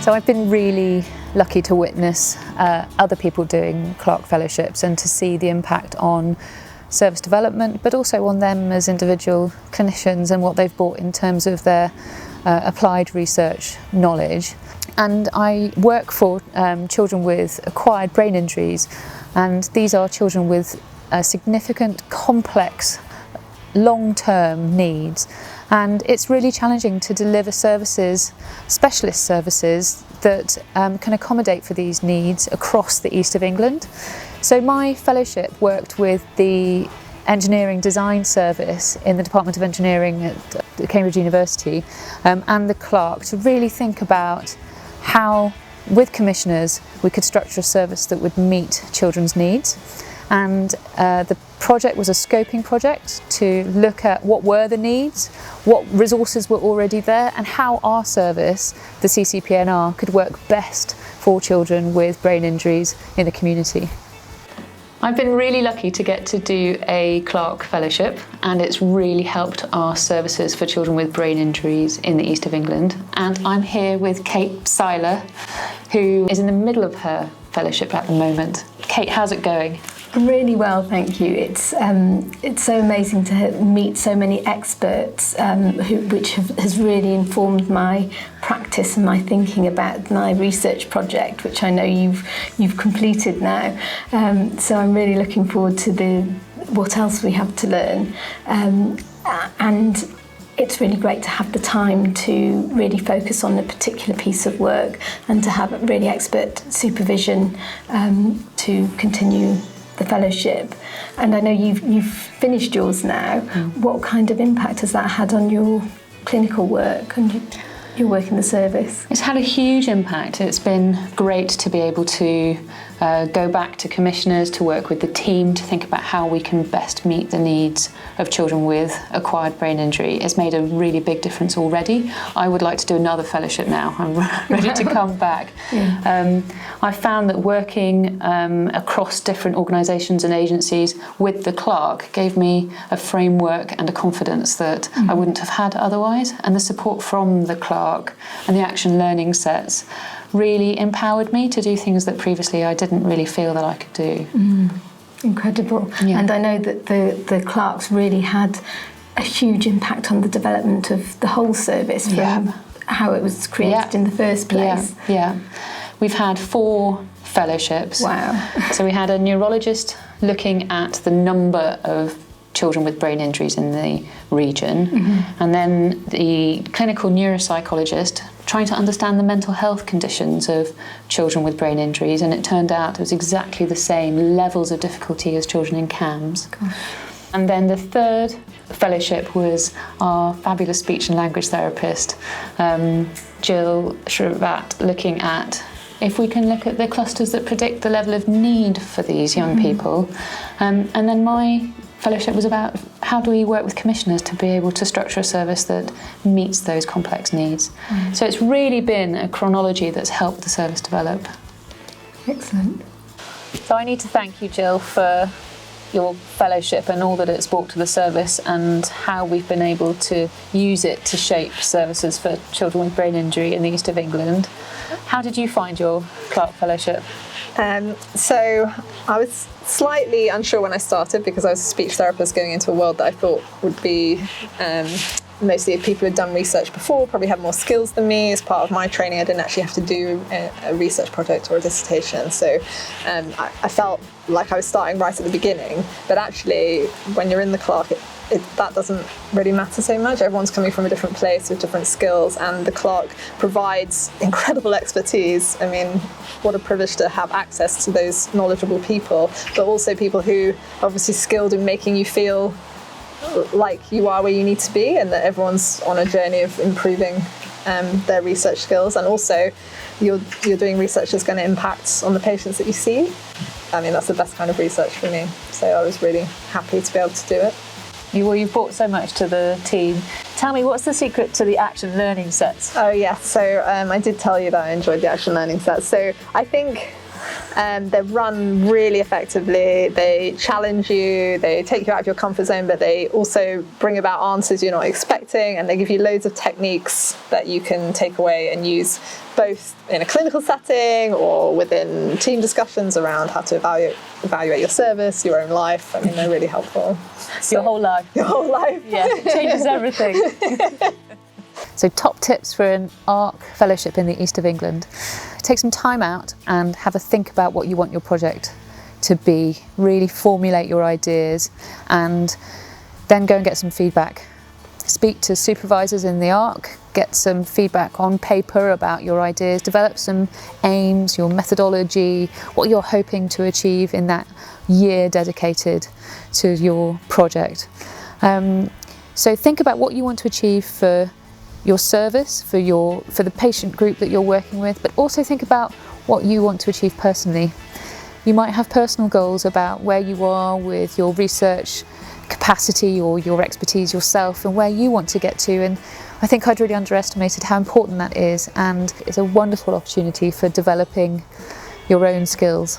So I've been really lucky to witness other people doing Clark Fellowships and to see the impact on service development, but also on them as individual clinicians and what they've brought in terms of their applied research knowledge. And I work for children with acquired brain injuries, and these are children with significant, complex, long-term needs. And it's really challenging to deliver services, specialist services, that can accommodate for these needs across the east of England. So my fellowship worked with the engineering design service in the Department of Engineering at Cambridge University and the Clark to really think about how, with commissioners, we could structure a service that would meet children's needs. And the project was a scoping project to look at what were the needs, what resources were already there, and how our service, the CCPNR, could work best for children with brain injuries in the community. I've been really lucky to get to do a Clark Fellowship, and it's really helped our services for children with brain injuries in the east of England. And I'm here with Kate Seiler, who is in the middle of her fellowship at the moment. Kate, how's it going? Really well, thank you. It's so amazing to meet so many experts, which has really informed my practice and my thinking about my research project, which I know you've completed now. So I'm really looking forward to what else we have to learn, and it's really great to have the time to really focus on a particular piece of work and to have really expert supervision to continue the fellowship. And I know you've finished yours now. What kind of impact has that had on your clinical work and your work in the service? It's had a huge impact. It's been great to be able to go back to commissioners, to work with the team, to think about how we can best meet the needs of children with acquired brain injury. It's made a really big difference already. I would like to do another fellowship now. I'm ready to come back. Yeah. I found that working across different organisations and agencies with the Clark gave me a framework and a confidence that I wouldn't have had otherwise. And the support from the Clark and the action learning sets really empowered me to do things that previously I didn't really feel that I could do. Incredible. Yeah. And I know that the Clarks really had a huge impact on the development of the whole service from how it was created in the first place. Yeah. We've had 4 fellowships. Wow. So we had a neurologist looking at the number of children with brain injuries in the region, and then the clinical neuropsychologist trying to understand the mental health conditions of children with brain injuries, and it turned out it was exactly the same levels of difficulty as children in CAMS. Gosh. And then the 3rd fellowship was our fabulous speech and language therapist, Jill Shrivat, looking at if we can look at the clusters that predict the level of need for these young people. And then my fellowship was about how do we work with commissioners to be able to structure a service that meets those complex needs. So it's really been a chronology that's helped the service develop. Excellent. So I need to thank you, Jill, for your fellowship and all that it's brought to the service and how we've been able to use it to shape services for children with brain injury in the east of England. How did you find your Clark Fellowship? So I was slightly unsure when I started because I was a speech therapist going into a world that I thought would be mostly people who'd done research before, probably had more skills than me. As part of my training, I didn't actually have to do a research project or a dissertation. So I felt like I was starting right at the beginning. But actually, when you're in the Clark, that doesn't really matter so much. Everyone's coming from a different place with different skills, and the Clark provides incredible expertise. I mean, what a privilege to have access to those knowledgeable people, but also people who are obviously skilled in making you feel like you are where you need to be, and that everyone's on a journey of improving their research skills, and also you're doing research that's going to impact on the patients that you see. I mean, that's the best kind of research for me, so I was really happy to be able to do it. You've brought so much to the team. Tell me, what's the secret to the action learning sets? Oh yeah, so I did tell you that I enjoyed the action learning sets. So I think They're run really effectively. They challenge you, they take you out of your comfort zone, but they also bring about answers you're not expecting, and they give you loads of techniques that you can take away and use both in a clinical setting or within team discussions around how to evaluate your service, your own life. I mean, they're really helpful. Your whole life. Your whole life. Yeah, it changes everything. So top tips for an ARC fellowship in the east of England. Take some time out and have a think about what you want your project to be. Really formulate your ideas and then go and get some feedback. Speak to supervisors in the ARC, get some feedback on paper about your ideas, develop some aims, your methodology, what you're hoping to achieve in that year dedicated to your project. So think about what you want to achieve for your service, for the patient group that you're working with, but also think about what you want to achieve personally. You might have personal goals about where you are with your research capacity or your expertise yourself and where you want to get to, and I think I'd really underestimated how important that is, and it's a wonderful opportunity for developing your own skills.